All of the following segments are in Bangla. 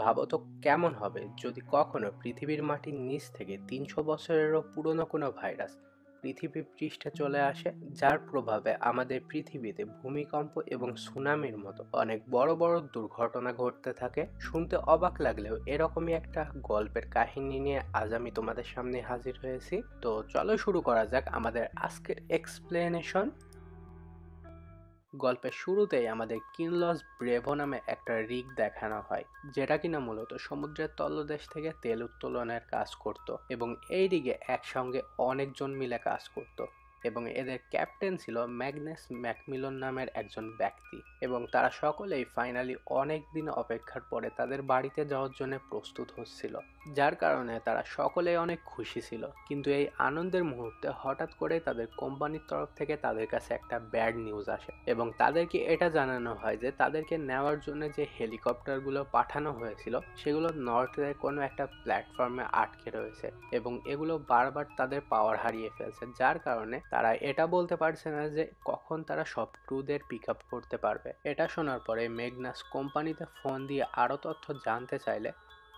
ভাবো তো কেমন হবে যদি কখনো পৃথিবীর মাটির নিচ থেকে ৩০০ বছরেরও পুরনো কোনো ভাইরাস পৃথিবী পৃষ্ঠে চলে আসে, যার প্রভাবে আমাদের পৃথিবীতে ভূমিকম্প এবং সুনামির মতো অনেক বড় বড় দুর্ঘটনা ঘটতে থাকে। শুনতে অবাক লাগলেও এরকমই একটা গল্পের কাহিনী নিয়ে আজ আমি তোমাদের সামনে হাজির হয়েছি। তো চলো শুরু করা যাক আমাদের আজকের এক্সপ্লেনেশন। গল্পের শুরুতেই আমাদের কিনলস ব্রেভো নামে একটা রিগ দেখানো হয়, যেটা কিনা মূলত সমুদ্রের তলদেশ থেকে তেল উত্তোলনের কাজ করত এবং এই রিগে একসঙ্গে অনেকজন মিলে কাজ করত এবং এদের ক্যাপ্টেন ছিল ম্যাগনাস ম্যাকমিলন নামের একজন ব্যক্তি এবং তারা সকলেই ফাইনালি অনেক দিন অপেক্ষার পরে তাদের বাড়িতে যাওয়ার জন্য প্রস্তুত হচ্ছিল, যার কারণে তারা সকলেই অনেক খুশি ছিল। কিন্তু এই আনন্দের মুহূর্তে হঠাৎ করে তাদের কোম্পানির তরফ থেকে তাদের কাছে একটা ব্যাড নিউজ আসে এবং তাদেরকে এটা জানানো হয় যে তাদেরকে নেওয়ার জন্য যে হেলিকপ্টারগুলো পাঠানো হয়েছিল সেগুলো নর্থের কোনো একটা প্ল্যাটফর্মে আটকে রয়েছে এবং এগুলো বারবার তাদের পাওয়ার হারিয়ে ফেলছে, যার কারণে তারা এটা বলতে পারছে না যে কখন তারা সব ক্রুদের পিক আপ করতে পারবে। এটা শোনার পরে মেগনাস কোম্পানিতে ফোন দিয়ে আরও তথ্য জানতে চাইলে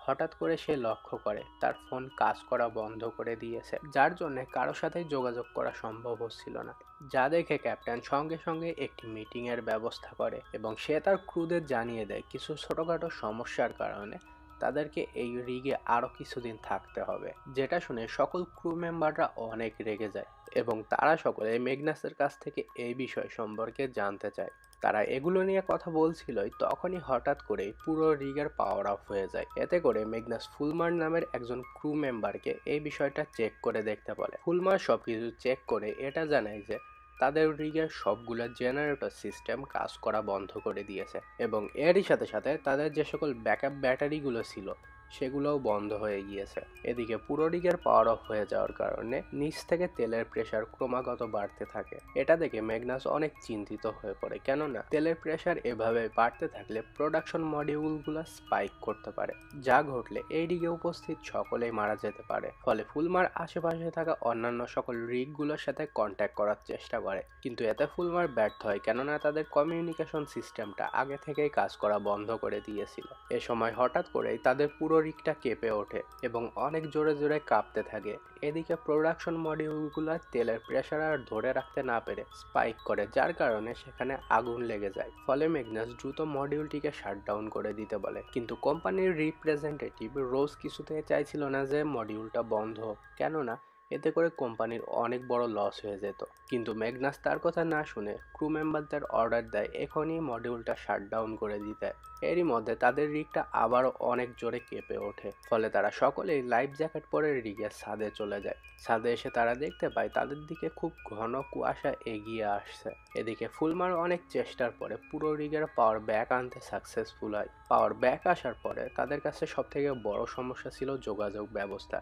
হঠাৎ করে সে লক্ষ্য করে তার ফোন কাজ করা বন্ধ করে দিয়েছে, যার জন্য কারোর সাথে যোগাযোগ করা সম্ভব হচ্ছিল না। যা দেখে ক্যাপ্টেন সঙ্গে সঙ্গে একটি মিটিং এর ব্যবস্থা করে এবং সে তার ক্রুদের জানিয়ে দেয় কিছু ছোটখাটো সমস্যার কারণে তাদেরকে এই রিগে আরো কিছুদিন থাকতে হবে, যেটা শুনে সকল ক্রু মেম্বাররা অনেক রেগে যায় এবং তারা সকলে মেগনাসের কাছ থেকে এই বিষয় সম্পর্কে জানতে চায়। তারা এগুলো নিয়ে কথা বলছিলই তখনই হঠাৎ করে পুরো রিগের পাওয়ার অফ হয়ে যায়। এতে করে মেগনাস ফুলমার নামের একজন ক্রু মেম্বারকে এই বিষয়টা চেক করে দেখতে বলে। ফুলমার সবকিছু চেক করে এটা জানায় যে তাদের রিগের সবগুলো জেনারেটর সিস্টেম কাজ করা বন্ধ করে দিয়েছে এবং এরই সাথে সাথে তাদের যে সকল ব্যাকআপ ব্যাটারিগুলো ছিল সেগুলোও বন্ধ হয়ে গিয়েছে। এদিকে পুরো রিগের পাওয়ার অফ হয়ে যাওয়ার কারণে নিচ থেকে তেলের প্রেসার ক্রমাগত বাড়তে থাকে। এটা দেখে মেগনাস অনেক চিন্তিত হয়ে পড়ে, কেননা তেলের প্রেসার এভাবে বাড়তে থাকলে প্রোডাকশন মডিউলগুলো স্পাইক করতে পারে, যা ঘটলে এই রিগে উপস্থিত সকলেই মারা যেতে পারে। ফলে ফুলমার আশেপাশে থাকা অন্যান্য সকল রিগগুলোর সাথে কন্ট্যাক্ট করার চেষ্টা করে, কিন্তু এতে ফুলমার ব্যর্থ হয়, কেননা তাদের কমিউনিকেশন সিস্টেমটা আগে থেকেই কাজ করা বন্ধ করে দিয়েছিল। এ সময় হঠাৎ করেই তাদের পুরো রিগটা কেঁপে ওঠে এবং অনেক জোরে জোরে কাঁপতে থাকে। এদিকে প্রোডাকশন মডিউলগুলো তেলের প্রেসার আর ধরে রাখতে না পেরে স্পাইক করে, যার কারণে সেখানে আগুন লেগে যায়। ফলে মেগনাস দ্রুত মডিউলটিকে শাটডাউন করে দিতে বলে, কিন্তু কোম্পানির রিপ্রেজেন্টেটিভ রোজ কিছুতেই চাইছিল না যে মডিউলটা বন্ধ হোক, কেননা এতে করে কোম্পানির অনেক বড় লস হয়ে যেত। কিন্তু মেগনাস তার কথা না শুনে ক্রু মেম্বারদের অর্ডার দেয় এখনই মডিউলটা শাটডাউন করে দিতে। এরই মধ্যে তাদের রিগটা আবারও অনেক জোরে কেঁপে ওঠে, ফলে তারা সকলেই লাইফ জ্যাকেট পরে রিগের ছাদে চলে যায়। ছাদে এসে তারা দেখতে পায় তাদের দিকে খুব ঘন কুয়াশা এগিয়ে আসছে। এদিকে ফুলমার অনেক চেষ্টার পরে পুরো রিগের পাওয়ার ব্যাক আনতে সাকসেসফুল হয়। পাওয়ার ব্যাক আসার পরে তাদের কাছে সবথেকে বড় সমস্যা ছিল যোগাযোগ ব্যবস্থা,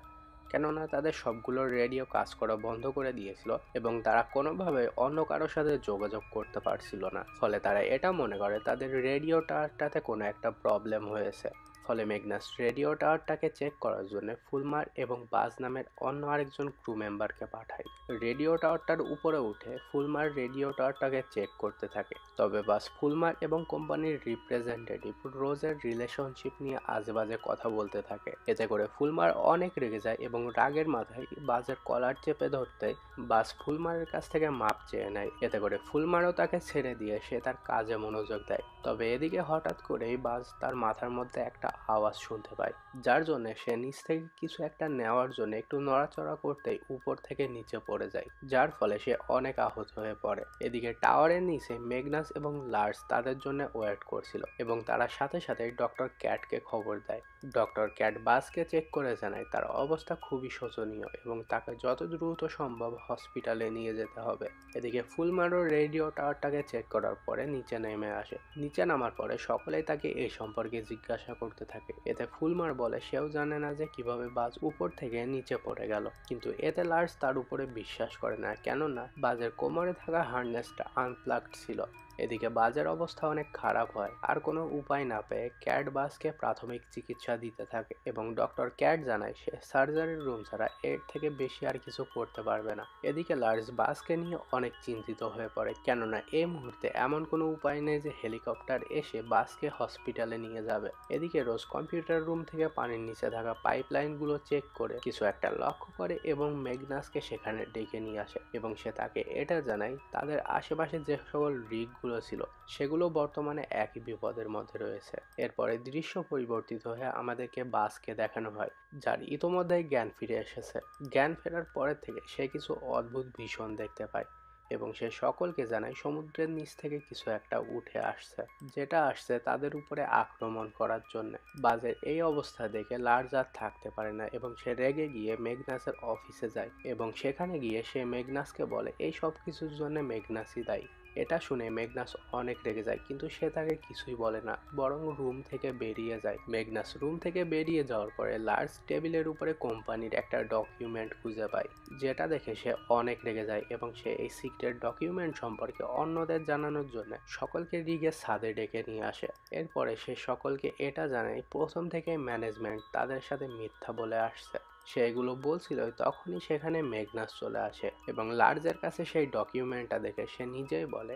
কেননা তাদের সবগুলো রেডিও কাজ করা বন্ধ করে দিয়েছিল এবং তারা কোনোভাবে অন্য কারোর সাথে যোগাযোগ করতে পারছিল না। ফলে তারা এটা মনে করে তাদের রেডিও টাওয়ারটাতে কোনো একটা প্রবলেম হয়েছে। ফলে মেগনাস রেডিও টাওয়ারটাকে চেক করার জন্য ফুলমার এবং বাজ নামের অন্য আরেকজন ক্রু মেম্বারকে পাঠায়। রেডিও টাওয়ারটার উপরে উঠে ফুলমার রেডিও টাওয়ারটাকে চেক করতে থাকে, তবে বাজ ফুলমার এবং কোম্পানির রিপ্রেজেন্টেটিভ রোজের রিলেশনশিপ নিয়ে আজেবাজে কথা বলতে থাকে। এতে করে ফুলমার অনেক রেগে যায় এবং রাগের মাথায় বাজের কলার চেপে ধরতে বাজ ফুলমারের কাছ থেকে মাপ চেয়ে নেয়। এতে করে ফুলমারও তাকে ছেড়ে দিয়ে সে তার কাজে মনোযোগ দেয়। তবে এদিকে হঠাৎ করেই বাজ তার মাথার মধ্যে একটা আওয়াজ শুনতে পায়, যার জন্য সে নিচ থেকে কিছু একটা নেওয়ার জন্য একটু নড়াচড়া করতেই উপর থেকে নিচে পড়ে যায়, যার ফলে সে অনেক আহত হয়ে পড়ে। এদিকে টাওয়ারের নিচে মেগনাস এবং লার্স তাদের জন্য ওয়েট করছিল এবং তারা সাথে সাথে ডক্টর ক্যাটকে খবর দেয়। ডক্টর ক্যাট বাজকে চেক করে জানায় তার অবস্থা খুবই শোচনীয় এবং তাকে যত দ্রুত সম্ভব হসপিটালে নিয়ে যেতে হবে। এদিকে ফুলমারও রেডিও টাওয়ারটাকে চেক করার পরে নিচে নেমে আসে। নিচে নামার পরে সকলেই তাকে এই সম্পর্কে জিজ্ঞাসা করতে থাকে। এতে ফুলমার বলে সেও জানে না যে কিভাবে বাজ উপর থেকে নিচে পড়ে গেল, কিন্তু এতে লার্স তার উপরে বিশ্বাস করে না, কেননা বাজের কোমরে থাকা হার্নেসটা আনপ্লাগড ছিল এদিকে বাজের অবস্থা অনেক খারাপ হয়, আর কোনো উপায় না পেয়ে ক্যাট বাসকে প্রাথমিক চিকিৎসা দিতে থাকে এবং ডক্টর ক্যাট জানায় সে সার্জারির রুম ছাড়া এর থেকে বেশি আর কিছু করতে পারবে না। এদিকে লার্জ বাসকে নিয়ে অনেক চিন্তিত হয়ে পড়ে, কেননা এই মুহূর্তে এমন কোনো উপায় নেই যে হেলিকপ্টার এসে বাসকে হসপিটালে নিয়ে যাবে। এদিকে রোজ কম্পিউটার রুম থেকে পানির নিচে থাকা পাইপলাইনগুলো চেক করে কিছু একটা লক্ষ্য করে এবং ম্যাগনাসকে সেখানে ডেকে নিয়ে আসে এবং সে তাকে এটা জানায় তাদের আশেপাশে যে সকল রিগগুলো ছিল সেগুলো বর্তমানে একই বিপদের মধ্যে রয়েছে। এরপরে দৃশ্য পরিবর্তিত হয়ে আমাদেরকে বাসকে দেখানো হয়, যার ইতোমধ্যেই জ্ঞান ফিরে এসেছে। জ্ঞান ফেরার পরের থেকে সে কিছু অদ্ভুত ভীষণ দেখতে পায় এবং সে সকলকে জানায় সমুদ্রের নিচ থেকে কিছু একটা উঠে আসছে, যেটা আসছে তাদের উপরে আক্রমণ করার জন্য। বাজের এই অবস্থা দেখে লার্জ আর থাকতে পারে না এবং সে রেগে গিয়ে মেগনাসের অফিসে যায় এবং সেখানে গিয়ে সে মেগনাসকে বলে এই সব কিছুর জন্য মেগনাসই দায়ী। এটা শুনে মেগনাস অনেক রেগে যায়, কিন্তু সে তাকে কিছুই বলে না, বরং রুম থেকে বেরিয়ে যায়। মেগনাস রুম থেকে বেরিয়ে যাওয়ার পরে লার্জ টেবিলের উপরে কোম্পানির একটা ডকুমেন্ট খুঁজে পায়, যেটা দেখে সে অনেক রেগে যায় এবং সে এই সিক্রেট ডকুমেন্ট সম্পর্কে অন্যদের জানানোর জন্য সকলকে রিগের ছাদে ডেকে নিয়ে আসে। এরপরে সে সকলকে এটা জানায় প্রথম থেকে ম্যানেজমেন্ট তাদের সাথে মিথ্যা বলে আসছে। সে এগুলো বলছিল, তখনই সেখানে মেগনাস চলে আসে এবং লার্জের কাছে সেই ডকুমেন্টটা দেখে সে নিজেই বলে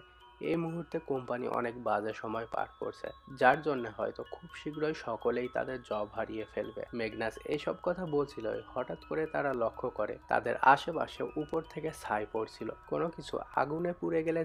এই মুহূর্তে কোম্পানি অনেক বাজে সময় পার করছে, যার জন্য হয়তো খুব শীঘ্রই সকলেই তাদের জব হারিয়ে ফেলবে। মেগনাস এইসব কথা বলছিল, হঠাৎ করে তারা লক্ষ্য করে তাদের আশেপাশে উপর থেকে ছাই পড়ছিল, কোনো কিছু আগুনে পুড়ে গেলে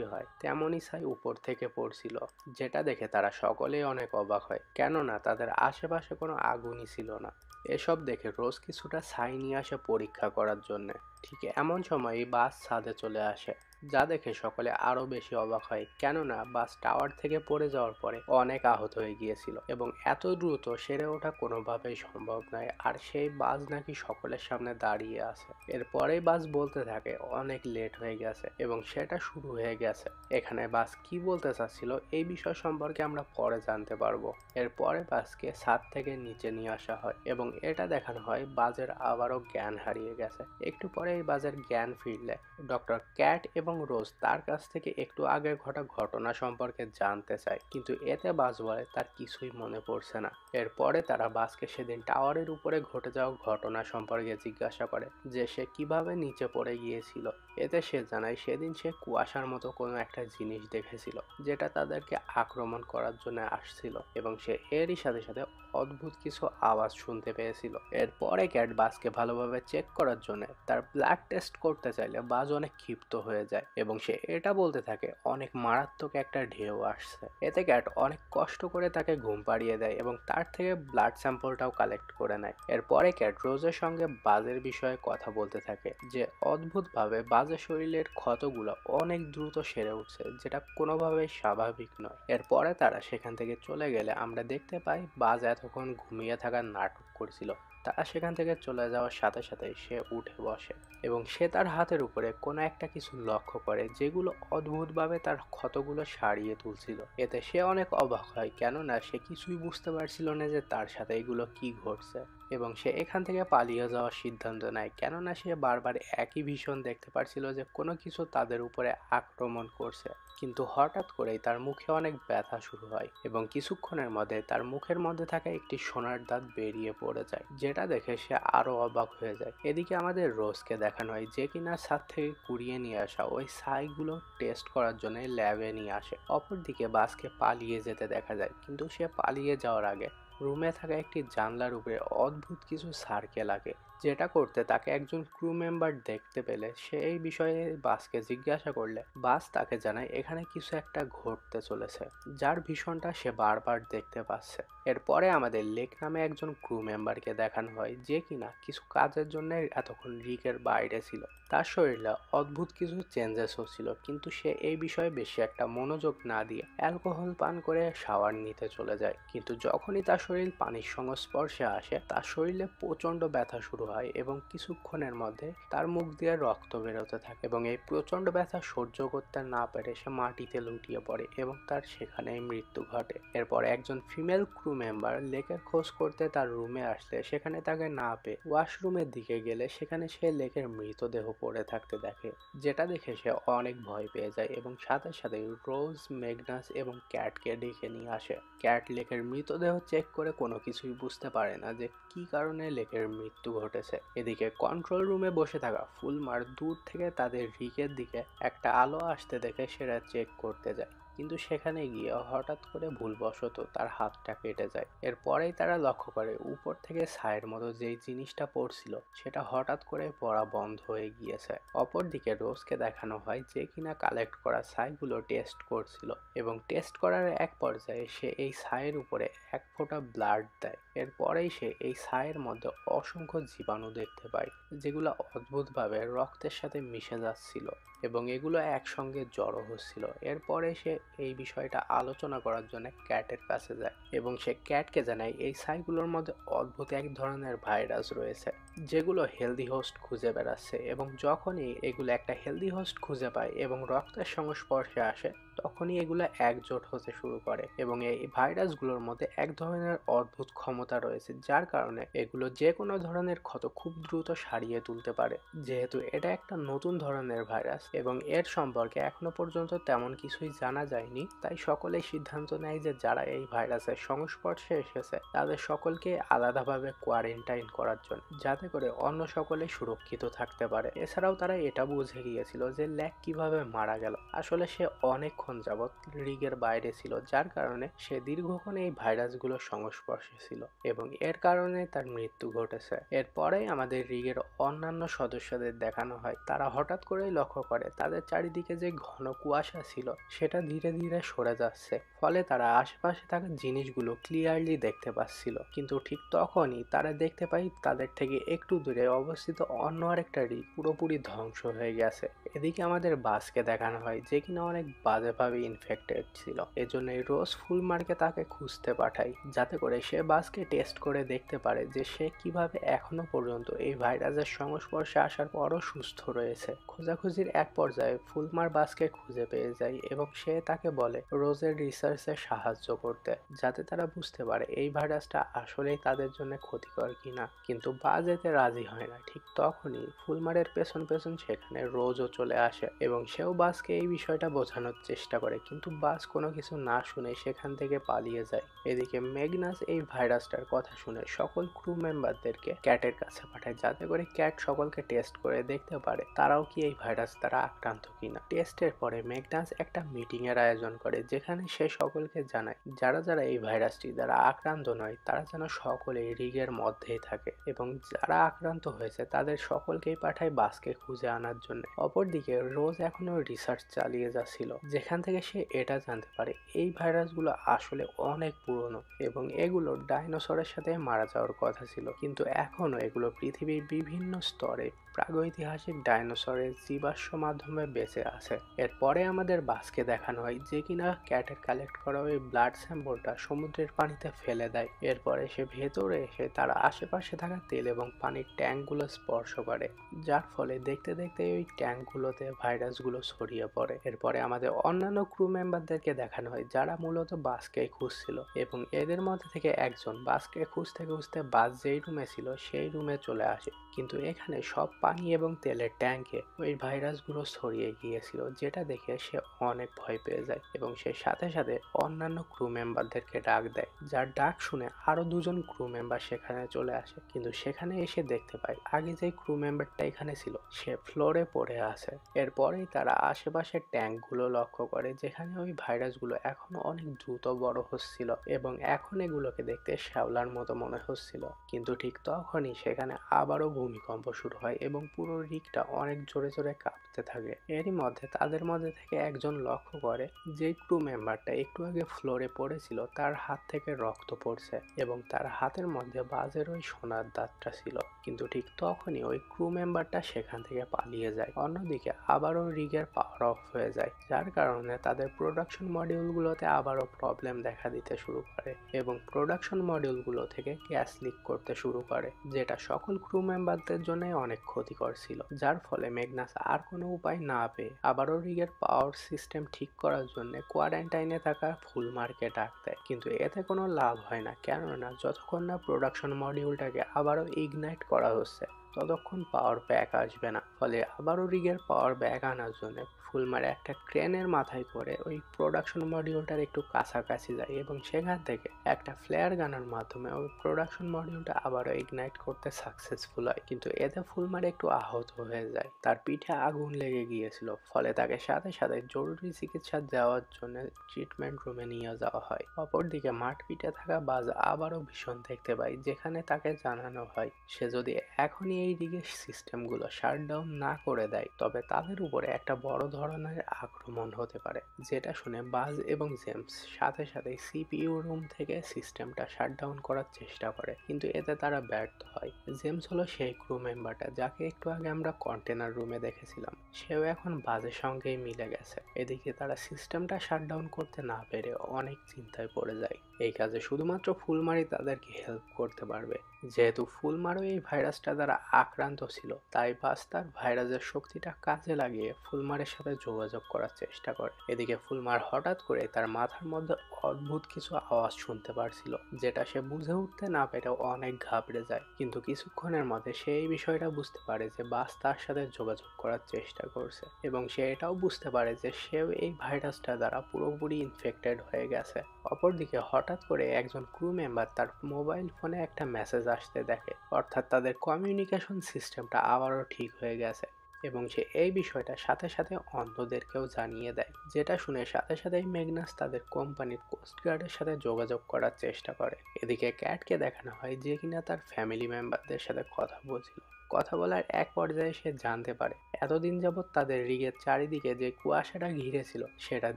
হয় তেমনই ছাই উপর থেকে পড়ছিল, যেটা দেখে তারা সকলেই অনেক অবাক হয়, কেননা তাদের আশেপাশে কোনো আগুনই ছিল না। এসব দেখে রোজ কিছুটা ছাই নিয়ে আসে পরীক্ষা করার জন্য। ঠিক এমন সময়ই বাস ছাদে চলে আসে, যা দেখে সকলে আরো বেশি অবাক হয়, কেননা বাস টাওয়ার থেকে পড়ে যাওয়ার পরে অনেক আহত হয়ে গিয়েছিল এবং এত দ্রুত সেরে ওঠা কোনোভাবেই সম্ভব নয়, আর সেই বাস নাকি সকলের সামনে দাঁড়িয়ে আছে। এরপরেই বাস বলতে থাকে অনেক লেট হয়ে গেছে এবং সেটা শুরু হয়ে গেছে। এখানে বাস কি বলতে চাচ্ছিল এই বিষয় সম্পর্কে আমরা পরে জানতে পারবো। এরপরে বাসকে ছাদ থেকে নিচে নিয়ে আসা হয় এবং এটা দেখানো হয় বাজের আবারও জ্ঞান হারিয়ে গেছে। একটু পরে এই বাজের জ্ঞান ফিরলে ডক্টর ক্যাট এবং রোজ তার কাছ থেকে একটু আগে ঘটা ঘটনা সম্পর্কে জানতে চায়, কিন্তু এতে বাজ বলে তার কিছুই মনে পড়ছে না। এরপরে তারা বাসকে সেদিন টাওয়ারের উপরে ঘটে যাওয়া ঘটনা সম্পর্কে জিজ্ঞাসা করে যে সে কিভাবে নিচে পড়ে গিয়েছিল। এতে সে জানায় সেদিন সে কুয়াশার মতো কোনো একটা জিনিস দেখেছিল, যেটা তাদেরকে আক্রমণ করার জন্য আসছিল এবং সে এরই সাথে সাথে অদ্ভুত কিছু আওয়াজ শুনতে পেয়েছিল। এরপরে ক্যাট বাসকে ভালোভাবে চেক করার জন্য তার ব্লাড টেস্ট করতে চাইলে বাজ অনেক ক্ষিপ্ত হয়ে যায় এবং সে এটা বলতে থাকে অনেক মারাত্মক একটা ঢেউ আসছে। এতে ক্যাট অনেক কষ্ট করে তাকে ঘুম পাড়িয়ে দেয় এবং তার থেকে ব্লাড স্যাম্পলটাও কালেক্ট করে নেয়। এরপরে ক্যাট রোজের সঙ্গে বাজের বিষয়ে কথা বলতে থাকে যে অদ্ভুতভাবে বাজের শরীরের ক্ষতগুলো অনেক দ্রুত সেরে উঠছে, যেটা কোনোভাবেই স্বাভাবিক নয়। এরপরে তারা সেখান থেকে চলে গেলে আমরা দেখতে পাই বাজ এতক্ষণ ঘুমিয়ে থাকার নাটক করছিল। তারা সেখান থেকে চলে যাওয়ার সাথে সাথে সে উঠে বসে এবং সে তার হাতের উপরে কোনো একটা কিছু লক্ষ্য করে, যেগুলো অদ্ভুতভাবে তার ক্ষতগুলো সারিয়ে তুলছিল। এতে সে অনেক অবাক হয়, কেননা সে কিছুই বুঝতে পারছিল না যে তার সাথে এগুলো কি ঘটছে এবং সে এখান থেকে পালিয়ে যাওয়ার সিদ্ধান্ত নেয়, কেননা সে বারবার একই ভীষণ দেখতে পারছিল যে কোনো কিছু তাদের উপরে আক্রমণ করছে। কিন্তু হঠাৎ করেই তার মুখে অনেক ব্যথা শুরু হয় এবং কিছুক্ষণের মধ্যে তার মুখের মধ্যে থাকা একটি সোনার দাঁত বেরিয়ে পড়ে যায়, যেটা দেখে সে আরো অবাক হয়ে যায়। এদিকে আমাদের রোজকে দেখানো হয় যে কিনা ছাদ থেকে কুড়িয়ে নিয়ে আসা ওই ছাইগুলো টেস্ট করার জন্য ল্যাবে নিয়ে আসে। অপরদিকে বাসকে পালিয়ে যেতে দেখা যায়, কিন্তু সে পালিয়ে যাওয়ার আগে রুমে থাকা একটি জানলার উপরে অদ্ভুত কিছু সার্কেল আঁকে, যেটা করতে তাকে একজন ক্রু মেম্বার দেখতে পেলে সে এই বিষয়ে বাসকে জিজ্ঞাসা করলে বাস তাকে জানায় এখানে কিছু একটা ঘটতে চলেছে, যার ভীষণটা সে বারবার দেখতে পাচ্ছে। এরপরে আমাদের লেক নামে একজন ক্রু মেম্বারকে দেখানো হয় যে কিনা কিছু কাজের জন্য এতক্ষণ রিকের বাইরে ছিল। তার শরীরে অদ্ভুত কিছু চেঞ্জেস হচ্ছিল, কিন্তু সে এই বিষয়ে বেশি একটা মনোযোগ না দিয়ে অ্যালকোহল পান করে শাওয়ার নিতে চলে যায়। কিন্তু যখনই তার শরীর পানির সংস্পর্শে আসে তার শরীরে প্রচন্ড ব্যথা শুরু হয় এবং কিছুক্ষণের মধ্যে তার মুখ দিয়ে রক্ত বেরোতে থাকে এবং এই প্রচন্ড ব্যথা সহ্য করতে না পেরে সে মাটিতে লুটিয়ে পড়ে এবং তার সেখানেই মৃত্যু ঘটে। এরপর একজন ফিমেল ক্রু মেম্বার লেকের খোঁজ করতে তার রুমে আসলে সেখানে তাকে না পেয়ে ওয়াশরুমের দিকে গেলে সেখানে সে লেকের মৃতদেহ পড়ে থাকতে দেখে, যেটা দেখে সে অনেক ভয় পেয়ে যায় এবং সাথে সাথে রোজ, ম্যাগনাস এবং ক্যাটকে ডেকে নিয়ে আসে। ক্যাট লেকের মৃতদেহ চেক করে কোনো কিছুই বুঝতে পারে না যে কি কারণে লেকের মৃত্যু ঘটেছে। এদিকে কন্ট্রোল রুমে বসে থাকা ফুলমার দূর থেকে তাদের রিকের দিকে একটা আলো আসতে দেখে সেটা চেক করতে যায়, কিন্তু সেখানে গিয়ে হঠাৎ করে ভুলবশত তার হাতটা কেটে যায়। এরপরেই তারা লক্ষ্য করে উপর থেকে ছায়ের মতো যেই জিনিসটা পড়ছিল সেটা হঠাৎ করে পড়া বন্ধ হয়ে গিয়েছে। অপরদিকে রোজকে দেখানো হয় যে কিনা কালেক্ট করা ছাইগুলো টেস্ট করছিল এবং টেস্ট করার এক পর্যায়ে সে এই ছাইয়ের উপরে এক ফোঁটা ব্লাড দেয়। এরপরেই সে এই ছাইয়ের মধ্যে অসংখ্য জীবাণু দেখতে পায় যেগুলো অদ্ভুতভাবে রক্তের সাথে মিশে যাচ্ছিল এবং এগুলো একসঙ্গে জড়ো হচ্ছিল। এরপরে সে এই বিষয়টা আলোচনা করার জন্য ক্যাটের কাছে যায় এবং সে ক্যাটকে জানায় এই ছাইগুলোর মধ্যে অদ্ভুত এক ধরনের ভাইরাস রয়েছে যেগুলো হেলদি হোস্ট খুঁজে বেড়াচ্ছে এবং যখনই এগুলো একটা হেলদি হোস্ট খুঁজে পায় এবং রক্তের সংস্পর্শে আসে তখনই এগুলো একজোট হতে শুরু করে এবং এই ভাইরাসগুলোর মধ্যে এক ধরনের অদ্ভুত ক্ষমতা রয়েছে যার কারণে এগুলো যে কোনো ধরনের ক্ষত খুব দ্রুত সারিয়ে তুলতে পারে। যেহেতু এটা একটা নতুন ধরনের ভাইরাস এবং এর সম্পর্কে এখনো পর্যন্ত তেমন কিছুই জানা যায়নি, তাই সকলেই সিদ্ধান্ত নেয় যে যারা এই ভাইরাসের সংস্পর্শে এসেছে তাদের সকলকে আলাদাভাবে কোয়ারেন্টাইন করার জন্য, যাতে করে অন্য সকলে সুরক্ষিত থাকতে পারে। এছাড়াও তারা এটা বুঝে গিয়েছিল যে ল্যাক কিভাবে মারা গেল। আসলে সে অনেকক্ষণ যাবৎ রিগের বাইরে ছিল যার কারণে সে দীর্ঘক্ষণ এই ভাইরাসগুলোর সংস্পর্শে ছিল এবং এর কারণে তার মৃত্যু ঘটেছে। এরপরেই আমাদের রিগের অন্যান্য সদস্যদের দেখানো হয় তারা হঠাৎ করেই লক্ষ্য করে তাদের চারিদিকে যে ঘন কুয়াশা ছিল সেটা ধীরে ধীরে সরে যাচ্ছে, ফলে তারা আশেপাশে থাকা জিনিসগুলো ক্লিয়ারলি দেখতে পাচ্ছিল। কিন্তু ঠিক তখনই তারা দেখতে পায় তাদের থেকে একটু দূরে অবস্থিত অন্য আরেকটা রিগ পুরোপুরি ধ্বংস হয়ে গেছে। এদিকে আমাদের বাসকে দেখানো হয় যে কিনা অনেক বাজেভাবে ইনফেক্টেড ছিল, এজন্যই রোজ ফুলমার্কে তাকে খুঁজতে পাঠায় যাতে করে সে বাসকে টেস্ট করে দেখতে পারে যে সে কিভাবে এখনো পর্যন্ত এই ভাইরাসের সংস্পর্শে আসার পরও সুস্থ রয়েছে। খোঁজাখুঁজির এক পর্যায়ে ফুলমার বাসকে খুঁজে পেয়ে যায় এবং সে তাকে বলে রোজের রিসার্চে সাহায্য করতে, যাতে তারা বুঝতে পারে এই ভাইরাসটা আসলেই তাদের জন্য ক্ষতিকর কিনা। কিন্তু বাজ এতে রাজি হয় না। ঠিক তখনই ফুলমারের পেছন পেছন সেখানে রোজও চলে আসে এবং সেও বাসকে এই বিষয়টা বোঝানোর চেষ্টা করে, কিন্তু বাস কোনো কিছু না শুনে সেখান থেকে পালিয়ে যায়। এদিকে ম্যাগনাস এই ভাইরাসটার কথা শুনে সকল ক্রু মেম্বারদেরকে ক্যাটের কাছে পাঠায় যাতে করে ক্যাট সকলকে টেস্ট করে দেখতে পারে তারাও কি এই ভাইরাস দ্বারা আক্রান্ত কিনা। টেস্টের পরে ম্যাগনাস একটা মিটিং এর আয়োজন করে যেখানে সে সকলকে জানায় যারা যারা এই ভাইরাসটি দ্বারা আক্রান্ত নয় তারা যেন সকলে রিগের মধ্যেই থাকে এবং যারা আক্রান্ত হয়েছে তাদের সকলকেই পাঠায় বাসকে খুঁজে আনার জন্য। অপরদিকে রোজ এখনো রিসার্চ চালিয়ে যাচ্ছিল যেখান থেকে সে এটা জানতে পারে এই ভাইরাসগুলো আসলে অনেক পুরনো এবং এগুলো ডাইনোসরের সাথে মারা যাওয়ার কথা ছিল, কিন্তু এখনো এগুলো পৃথিবীর বিভিন্ন স্তরে প্রাগৈতিহাসিক ডাইনোসরের জীবাশ্ম মাধ্যমে বেঁচে আছে। এরপরে আমাদের বাসকে দেখানো হয় যে কিনা ক্যাটের কালেক্ট করা ওই ব্লাড স্যাম্পলটা সমুদ্রের পানিতে ফেলে দেয়। এরপরে সে ভেতরে এসে তারা আশেপাশে থাকা তেল এবং পানির ট্যাঙ্কগুলো স্পর্শ করে, যার ফলে দেখতে দেখতে ওই ট্যাঙ্কগুলোতে ভাইরাসগুলো ছড়িয়ে পড়ে। এরপরে আমাদের অন্যান্য ক্রু মেম্বারদেরকে দেখানো হয় যারা মূলত বাসকে খুঁজছিল এবং এদের মধ্যে থেকে একজন বাসকে খুঁজতে খুঁজতে বাস যেই রুমে ছিল সেই রুমে চলে আসে, কিন্তু এখানে সব পানি এবং তেলের ট্যাঙ্কে ওই ভাইরাসগুলো ছড়িয়ে গিয়েছিল, যেটা দেখে সে অনেক ভয় পেয়ে যায় এবং সে সাথে সাথে অন্যান্য ক্রু মেম্বারদেরকে ডাক দেয়, যার ডাক শুনে আরো দুজন ক্রু মেম্বার সেখানে চলে আসে। কিন্তু সেখানে এসে দেখতে পায় আগে যে ক্রু মেম্বারটা এখানে ছিল সে ফ্লোরে পড়ে আছে। এরপরেই তারা আশেপাশের ট্যাঙ্কগুলো লক্ষ্য করে যেখানে ওই ভাইরাসগুলো এখনো অনেক দ্রুত বড় হচ্ছিল এবং এখন এগুলোকে দেখতে শ্যাওলার মতো মনে হচ্ছিল। কিন্তু ঠিক তখনই সেখানে আবারও ভূমিকম্প শুরু হয় এবং পুরো রিগটা অনেক জোরে জোরে কাঁপতে করতে থাকে। এরই মধ্যে তাদের মধ্যে থেকে একজন লক্ষ্য করে যে ক্রু মেম্বারটা একটু আগে ফ্লোরে পড়েছিল তার হাত থেকে রক্ত পড়ছে এবং তার হাতের মধ্যে বাজের ওই সোনার দাঁতটা ছিল। কিন্তু ঠিক তখনই ওই ক্রু মেম্বারটা সেখান থেকে পালিয়ে যায়। অন্যদিকে আবারও রিগের পাওয়ার অফ হয়ে যায়, যার কারণে তাদের প্রোডাকশন মডিউলগুলোতে আবারও প্রবলেম দেখা দিতে শুরু করে এবং প্রোডাকশন মডিউলগুলো থেকে গ্যাস লিক করতে শুরু করে, যেটা সকল ক্রু মেম্বারদের জন্য অনেক ক্ষতিকর ছিল। যার ফলে ম্যাগনাস আর কোনো উপায় না পেয়ে আবারও রিগের পাওয়ার সিস্টেম ঠিক করার জন্য কোয়ারেন্টাইনে থাকা ফুলমারকে ডাক দেয়। কিন্তু এতে কোনো লাভ হয় না, কেননা যতক্ষণ না প্রোডাকশন মডিউলটাকে আবারও ইগনাইট করা হচ্ছে ততক্ষণ পাওয়ার ব্যাক আসবে না। ফলে আবারও রিগের পাওয়ার ব্যাক আনার জন্য ফুলমার একটা ক্রেনের মাথায় করে ওই প্রোডাকশন মডিউলটার একটু কাছাকাছি যায় এবং সেখান থেকে একটা ফ্লেয়ার গানের মাধ্যমে ওই প্রোডাকশন মডিউলটা আবারও ইগনাইট করতে সাকসেসফুল হয়। কিন্তু এতে ফুলমার একটু আহত হয়ে যায়, তার পিঠে আগুন লেগে গিয়েছিল, ফলে তাকে সাথে সাথে জরুরি চিকিৎসা দেওয়ার জন্য ট্রিটমেন্ট রুমে নিয়ে যাওয়া হয়। অপরদিকে মাঠ পিঠে থাকা বাজ আবারও ভীষণ দেখতে পায়, যেখানে তাকে জানানো হয় সে যদি এখনই এই রিগের সিস্টেমগুলো শাটডাউন না করে দেয় তবে তাদের উপরে একটা বড় ধরনের আক্রমণ হতে পারে। যেটা শুনে বাজ এবং জেমস সাথে সাথে সিপিইউ রুম থেকে সিস্টেমটা শাটডাউন করার চেষ্টা করে, কিন্তু এতে তারা ব্যর্থ হয়। জেমস হলো সেই ক্রু মেম্বারটা যাকে একটু আগে আমরা কন্টেনার রুমে দেখেছিলাম, সেও এখন বাজের সঙ্গেই মিলে গেছে। এদিকে তারা সিস্টেমটা শাটডাউন করতে না পেরে অনেক চিন্তায় পড়ে যায়। এই কাজে শুধুমাত্র ফুলমারি তাদেরকে হেল্প করতে পারবে। যেহেতু ফুলমারও এই ভাইরাসটা দ্বারা আক্রান্ত ছিল, তাই বাজ তার ভাইরাসের শক্তিটা কাজে লাগিয়ে ফুলমারের সাথে যোগাযোগ করার চেষ্টা করে। এদিকে ফুলমার হঠাৎ করে তার মাথার মধ্যে অদ্ভুত কিছু আওয়াজ শুনতে পারছিল, যেটা সে বুঝে উঠতে না পেরে অনেক ঘাবড়ে যায়। কিন্তু কিছুক্ষণের মধ্যে সে এই বিষয়টা বুঝতে পারে যে বাজ তার সাথে যোগাযোগ করার চেষ্টা করছে এবং সে এটাও বুঝতে পারে যে সেও এই ভাইরাসটা দ্বারা পুরোপুরি ইনফেক্টেড হয়ে গেছে। অপরদিকে হঠাৎ করে একজন ক্রু মেম্বার তার মোবাইল ফোনে একটা মেসেজ আসতে দেখে, অর্থাৎ তাদের কমিউনিকেশন সিস্টেমটা আবারও ঠিক হয়ে গেছে এবং সে এই বিষয়টা সাথে সাথে অন্যদেরকেও জানিয়ে দেয়। যেটা শুনে সাথে সাথেই ম্যাগনাস তাদের কোম্পানির কোস্টগার্ডের সাথে যোগাযোগ করার চেষ্টা করে। এদিকে ক্যাটকে দেখানো হয় যে কিনা তার ফ্যামিলি মেম্বারদের সাথে কথা বলছিল। কথা বলার এক পর্যায়ে সে জানতে পারে এতদিন যাবৎ তাদের রিগের চারিদিকে যে কুয়াশাটা ঘিরেছিল সেটা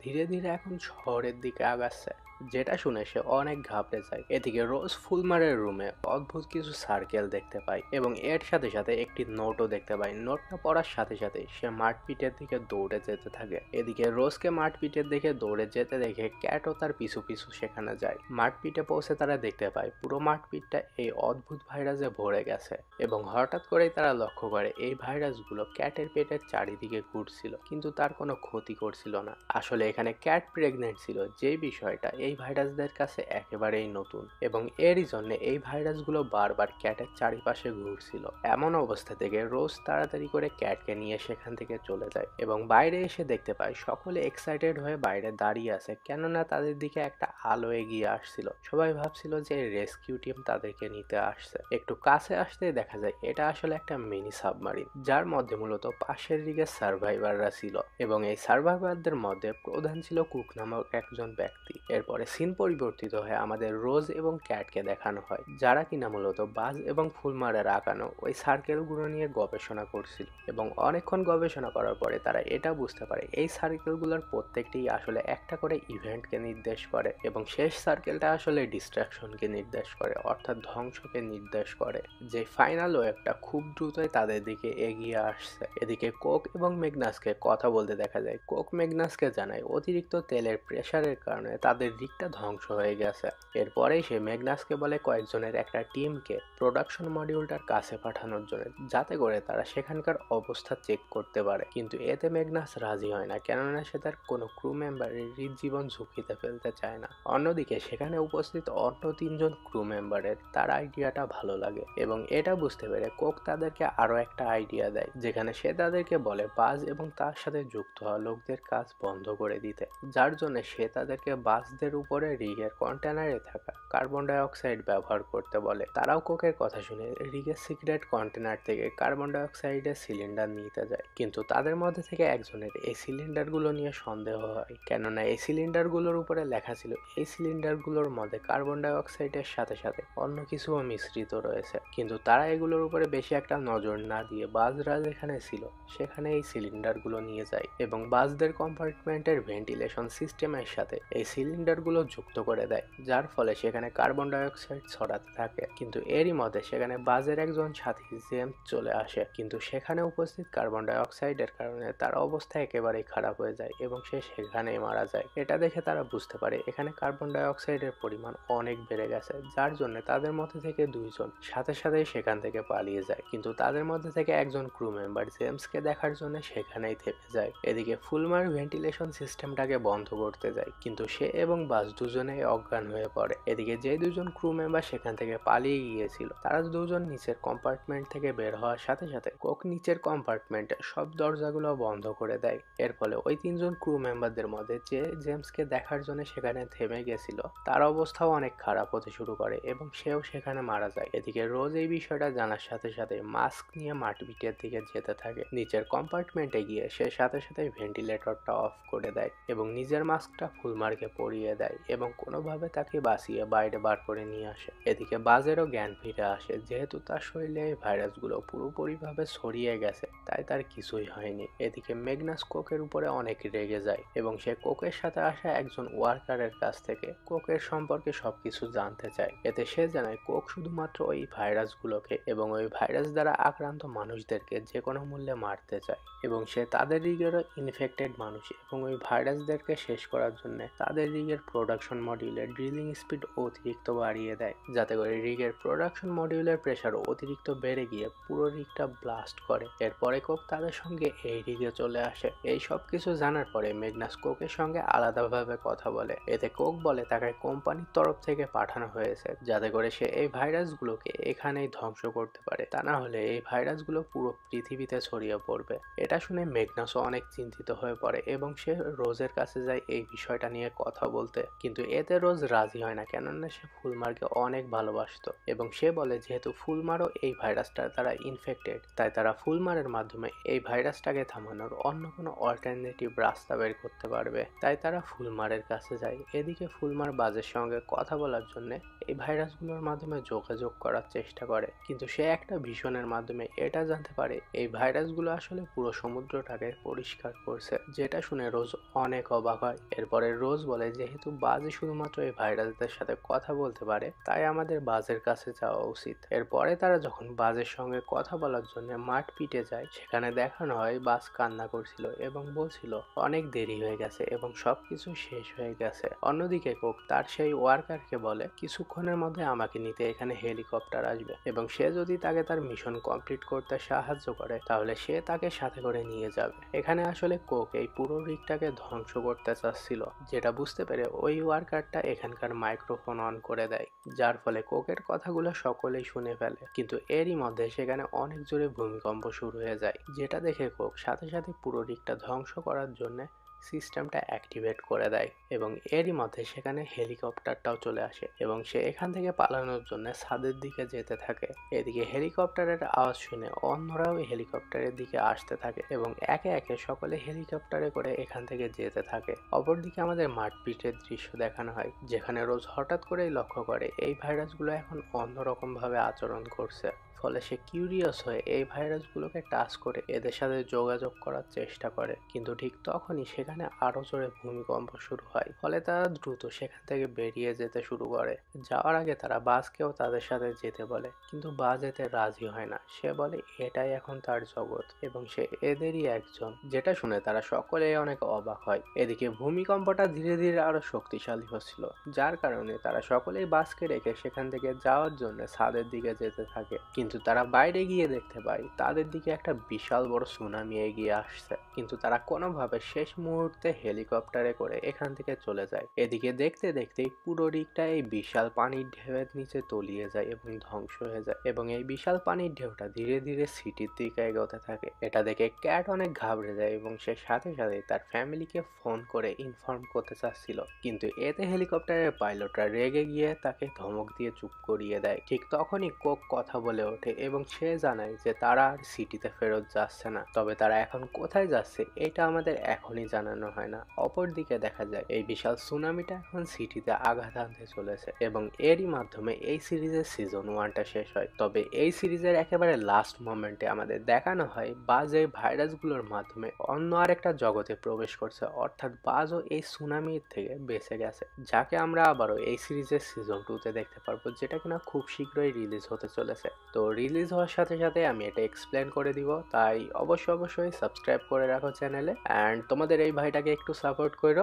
ধীরে ধীরে এখন শহরের দিকে আগাচ্ছে। যেটা শুনে সে অনেক ঘাবড়ে যায়। এদিকে রোজ ফুলমারের রুমে অদ্ভুত কিছু সার্কেল দেখতে পায় এবং এর সাথে সাথে একটি নোটও দেখতে পায়। নোটটা পড়ার সাথে সাথে সে মাঠপিটের দিকে দৌড়ে যেতে থাকে। এদিকে রোজকে মাঠপিটের দিকে দৌড়ে যেতে দেখে ক্যাটও তার পিছু পিছু সেখানে যায়। মাঠপিটে পৌঁছে তারা দেখতে পায় পুরো মাঠপিটটা এই অদ্ভুত ভাইরাসে ভরে গেছে এবং হঠাৎ করেই তারা লক্ষ্য করে এই ভাইরাসগুলো ক্যাটের পেটের চারিদিকে ঘুরছিল, কিন্তু তার কোনো ক্ষতি করছিল না। আসলে এখানে ক্যাট প্রেগনেন্ট ছিল, যেই বিষয়টা এই ভাইরাসদের কাছে একেবারেই নতুন এবং এরই জন্য এই ভাইরাসগুলো বারবার ক্যাটের চারিপাশে ঘুরছিল। এমন অবস্থা থেকে রোজ তাড়াতাড়ি করে ক্যাটকে নিয়ে সেখান থেকে চলে যায় এবং বাইরে এসে দেখতে পায় সকলে এক্সাইটেড হয়ে বাইরে দাঁড়িয়ে আছে, কেননা তাদের দিকে একটা আলো এগিয়ে আসছিল। সবাই ভাবছিল যে রেস্কিউ টিম তাদেরকে নিতে আসছে। একটু কাছে আসতে দেখা যায় এটা আসলে একটা মিনি সাবমারিন, যার মধ্যে মূলত পাশের দিকে সার্ভাইভাররা ছিল এবং এই সার্ভাইভারদের মধ্যে প্রধান ছিল কুক নামক একজন ব্যক্তি। এরপরে সিন পরিবর্তিত হয়ে আমাদের রোজ এবং ক্যাটকে দেখানো হয়, যারা কিনা মূলত বাজ এবং ফুলমারের আঁকানো ওই সার্কেলগুলো নিয়ে গবেষণা করছিল এবং অনেকক্ষণ গবেষণা করার পরে তারা এটা বুঝতে পারে এই সার্কেলগুলোর প্রত্যেকটি আসলে একটা করে ইভেন্টকে নির্দেশ করে এবং শেষ সার্কেলটা আসলে ডিস্ট্রাকশনকে নির্দেশ করে, অর্থাৎ ধ্বংসকে নির্দেশ করে, যে ফাইনাল ওয়েভটা খুব দ্রুতই তাদের দিকে এগিয়ে আসছে। এদিকে কোক এবং ম্যাগনাসকে কথা বলতে দেখা যায়। কোক ম্যাগনাসকে জানায় অতিরিক্ত তেলের প্রেসারের কারণে তাদের দিকটা ধ্বংস হয়ে গেছে। এরপরেই সে ম্যাগনাসকে বলে কয়েকজনের একটা টিমকে প্রোডাকশন মডিউলটার কাছে পাঠানোর জন্য, যাতে করে তারা সেখানকার অবস্থা চেক করতে পারে। কিন্তু এতে ম্যাগনাস রাজি হয় না, কেননা সে তার কোনো ক্রু মেম্বারের জীবন ঝুঁকিতে ফেলতে চায় না। অন্যদিকে সেখানে উপস্থিত অন্য তিনজন ক্রু মেম্বারের তার আইডিয়াটা ভালো লাগে এবং এটা বুঝতে পেরে কোক তাদেরকে আরো একটা আইডিয়া দেয়, যেখানে সে তাদেরকে বলে বাজ এবং তার সাথে যুক্ত হওয়া লোকদের কাজ বন্ধ করে দিতে, যার জন্য সে তাদেরকে বাজদের বাজের উপরে রিগের কন্টেনারে থাকা কার্বন ডাই অক্সাইড ব্যবহার করতে বলে। তারাও কোকের কথা শুনে রিগের সিক্রেট কন্টেনার থেকে কার্বন ডাই অক্সাইডের সিলিন্ডার নিতে যায়, কিন্তু তাদের মধ্যে থেকে একজনের এই সিলিন্ডারগুলো নিয়ে সন্দেহ হয়, কেননা এই সিলিন্ডারগুলোর উপরে লেখা ছিল এই সিলিন্ডারগুলোর মধ্যে কার্বন ডাই অক্সাইডের সাথে সাথে অন্য কিছুও মিশ্রিত রয়েছে। কিন্তু তারা এগুলোর উপরে বেশি একটা নজর না দিয়ে বাজরা যেখানে ছিল সেখানে এই সিলিন্ডারগুলো নিয়ে যায় এবং বাসদের কম্পার্টমেন্টের ভেন্টিলেশন সিস্টেমের সাথে এই সিলিন্ডারগুলো যুক্ত করে দেয়, যার ফলে সেখানে কার্বন ডাই অক্সাইড ছড়াতে থাকে। কিন্তু এরই মধ্যে সেখানে বাজের একজন সাথী জেমস চলে আসে, কিন্তু সেখানে উপস্থিত কার্বন ডাই অক্সাইডের কারণে তার অবস্থা একেবারেই খারাপ হয়ে যায় এবং সে সেখানেই মারা যায়। এটা দেখে তারা বুঝতে পারে এখানে কার্বন ডাই অক্সাইডের পরিমাণ অনেক বেড়ে গেছে, যার জন্য তাদের মধ্যে থেকে দুইজন সাথে সাথেই সেখান থেকে পালিয়ে যায়। কিন্তু তাদের মধ্যে থেকে একজন ক্রু মেম্বার জেমসকে দেখার জন্য সেখানেই থেমে যায়। এদিকে ফুলমার ভেন্টিলেশন সিস্টেমটাকে বন্ধ করতে যায়, কিন্তু সে এবং বাস দুজনেই অজ্ঞান হয়ে পড়ে। এদিকে যে দুজন ক্রু মেম্বার সেখান থেকে পালিয়ে গিয়েছিল তারা দুজন নিচের কম্পার্টমেন্ট থেকে বের হওয়ার সাথে সাথে কোক নিচের কম্পার্টমেন্টের সব দরজাগুলো বন্ধ করে দেয়। এর ফলে ওই তিনজন ক্রু মেম্বারদের মধ্যে যে জেমসকে দেখার জন্য সেখানে থেমে গেছিল তার অবস্থাও অনেক খারাপ হতে শুরু করে এবং সেও সেখানে মারা যায়। এদিকে রোজ এই বিষয়টা জানার সাথে সাথে মাস্ক নিয়ে মাটিপিটের দিকে যেতে থাকে। নিচের কম্পার্টমেন্টে গিয়ে সে সাথে সাথে ভেন্টিলেটরটা অফ করে দেয় এবং নিজের মাস্কটা ফুলমারকে পরিয়ে দেয় এবং কোনোভাবে তাকে বাঁচিয়ে বাইরে বার করে নিয়ে আসে। এদিকে বাজেরও জ্ঞান ফিরে আসে, যেহেতু তার শরীরে এই ভাইরাসগুলো পুরোপুরিভাবে ছড়িয়ে গেছে তাই তার কিছুই হয়নি। এদিকে ম্যাগনাস কোকের উপরে অনেক রেগে যায় এবং সে কোকের সাথে আসা একজন ওয়ার্কারের কাছ থেকে কোকের সম্পর্কে সবকিছু জানতে চায়। এতে সে জানায় কোক শুধুমাত্র ওই ভাইরাসগুলোকে এবং ওই ভাইরাস দ্বারা আক্রান্ত মানুষদেরকে যে কোনো মূল্যে মারতে চায় এবং সে তাদের রিগেরও ইনফেক্টেড মানুষ এবং ওই ভাইরাসদেরকে শেষ করার জন্য তাদের রিগের প্রোডাকশন মডিউলের ড্রিলিং স্পিড অতিরিক্ত বাড়িয়ে দেয়, যাতে করে রিগের প্রোডাকশন মডিউলের প্রেসার অতিরিক্ত বেড়ে গিয়ে পুরো রিগটা ব্লাস্ট করে। এরপরে কোক তাদের সঙ্গে এই রিগে চলে আসে। এই সব কিছু জানার পরে ম্যাগনাস কোকের সঙ্গে আলাদাভাবে কথা বলে। এতে কোক বলে তাকে কোম্পানির তরফ থেকে পাঠানো হয়েছে যাতে করে সে এই ভাইরাসগুলোকে এখানেই ধ্বংস করতে পারে, তা না হলে এই ভাইরাসগুলো পুরো পৃথিবীতে ছড়িয়ে পড়বে। এটা শুনে ম্যাগনাসও অনেক চিন্তিত হয়ে পড়ে এবং সে রোজের কাছে যায় এই বিষয়টা নিয়ে কথা বলতে, কিন্তু এতে রোজ রাজি হয় না, কেননা সে ফুলমারকে অনেক ভালোবাসতো এবং সে বলে যেহেতু ফুলমারও এই ভাইরাসটার দ্বারা ইনফেক্টেড তাই তারা ফুলমারের মাধ্যমে এই ভাইরাসটাকে থামানোর অন্য কোনো অল্টারনেটিভ রাস্তা বের করতে পারবে, তাই তারা ফুলমারের কাছে যায়। এদিকে ফুলমার বাজের সঙ্গে কথা বলার জন্য এই ভাইরাসগুলোর মাধ্যমে যোগাযোগ করার চেষ্টা করে, কিন্তু সে একটা ভিশনের মাধ্যমে এটা জানতে পারে এই ভাইরাসগুলো আসলে পুরো সমুদ্রটাকে পরিষ্কার করছে, যেটা শুনে রোজ অনেক অবাক হয়। এরপরে রোজ বলে যেহেতু বাজে শুধুমাত্র এই ভাইরাসদের সাথে কথা বলতে পারে তাই আমাদের বাজের কাছে যাওয়া উচিত। এরপরে তারা যখন বাজের সঙ্গে কথা বলার জন্য মাঠ পিটে যায় সেখানে দেখানো হয় বাজ কান্না করছিল এবং বলছিল অনেক দেরি হয়ে গেছে এবং সবকিছু শেষ হয়ে গেছে। অন্যদিকে কোক তার সেই ওয়ার্কারকে বলে কিছুক্ষণের মধ্যে আমাকে নিতে এখানে হেলিকপ্টার আসবে এবং সে যদি তাকে তার মিশন কমপ্লিট করতে সাহায্য করে তাহলে সে তাকে সাথে করে নিয়ে যাবে। এখানে আসলে কোক এই পুরো রিগটাকে ধ্বংস করতে চাচ্ছিল, যেটা বুঝতে পেরে ওই ওয়ার্কারটা এখানকার মাইক্রোফোন অন করে দেয়, যার ফলে কোকের কথাগুলো সকলেই শুনে ফেলে। কিন্তু এরই মধ্যে সেখানে অনেক জোরে ভূমিকম্প শুরু হয়ে যায়, যেটা দেখে কোক সাথে সাথে পুরো রিগটা ধ্বংস করার জন্য সিস্টেমটা অ্যাক্টিভেট করে দেয় এবং এরই মধ্যে সেখানে হেলিকপ্টারটাও চলে আসে এবং সে এখান থেকে পালানোর জন্য ছাদের দিকে যেতে থাকে। এদিকে হেলিকপ্টারের আওয়াজ শুনে অন্যরাও হেলিকপ্টারের দিকে আসতে থাকে এবং একে একে সকলে হেলিকপ্টারে করে এখান থেকে যেতে থাকে। অপরদিকে আমাদের মারপিটের দৃশ্য দেখানো হয়, যেখানে রোজ হঠাৎ করেই লক্ষ্য করে এই ভাইরাসগুলো এখন অন্যরকম ভাবে আচরণ করছে। ফলে সে কিউরিয়াস হয়ে এই ভাইরাসগুলোকে টাচ করে এদের সাথে যোগাযোগ করার চেষ্টা করে, কিন্তু ঠিক তখনই সেখানে আরো জোরে ভূমিকম্প শুরু হয়। ফলে তারা দ্রুত সেখান থেকে বেরিয়ে যেতে শুরু করে। যাওয়ার আগে তারা বাজকেও তাদের সাথে যেতে বলে, কিন্তু বাজ এতে রাজি হয় না। সে বলে এটাই এখন তার জগৎ এবং সে এদেরই একজন, যেটা শুনে তারা সকলেই অনেক অবাক হয়। এদিকে ভূমিকম্পটা ধীরে ধীরে আরো শক্তিশালী হচ্ছিল, যার কারণে তারা সকলেই বাজকে রেখে সেখান থেকে যাওয়ার জন্য ছাদের দিকে যেতে থাকে, কিন্তু কিন্তু তারা বাইরে গিয়ে দেখতে পায় তাদের দিকে একটা বিশাল বড় সুনামি এগিয়ে আসছে, কিন্তু তারা কোনোভাবে শেষ মুহূর্তে হেলিকপ্টারে করে এখান থেকে চলে যায়। এদিকে দেখতে দেখতেই পুরো রিগটা এই বিশাল পানির ঢেউয়ের নিচে তলিয়ে যায় এবং ধ্বংস হয়ে যায়, এবং এই বিশাল পানির ঢেউটা ধীরে ধীরে সিটির দিকে এগোতে থাকে। এটা দেখে ক্যাট অনেক ঘাবড়ে যায় এবং সে সাথে সাথে তার ফ্যামিলিকে ফোন করে ইনফর্ম করতে চাচ্ছিল, কিন্তু এতে হেলিকপ্টারের পাইলটরা রেগে গিয়ে তাকে ধমক দিয়ে চুপ করিয়ে দেয়। ঠিক তখনই কোক কথা বলে ওঠে এবং সে জানায় যে তারা আর সিটিতে ফেরত যাচ্ছে না, তবে তারা এখন কোথায় যাচ্ছে এটা আমাদের এখনই জানানো হয় না। অপরদিকে দেখা যায় এই বিশাল সুনামিটা এখন সিটিতে আঘাত আনতে চলেছে, এবং এরই মাধ্যমে এই সিরিজের সিজন 1টা শেষ হয়। তবে এই সিরিজের একেবারে লাস্ট মোমেন্টে আমাদের দেখানো হয় বাজ এই ভাইরাসগুলোর মাধ্যমে অন্য আরেকটা জগতে প্রবেশ করছে, অর্থাৎ বাজও এই সুনামির থেকে বেঁচে গেছে, যাকে আমরা আবারও এই সিরিজের সিজন 2তে দেখতে পারবো, যেটা কিনা খুব শীঘ্রই রিলিজ হতে চলেছে। তো রিলিজ হওয়ার সাথে সাথে আমি এটা এক্সপ্লেন করে দিব, তাই অবশ্যই সাবস্ক্রাইব করে রাখো চ্যানেলে, অ্যান্ড তোমাদের এই ভাইটাকে একটু সাপোর্ট করো।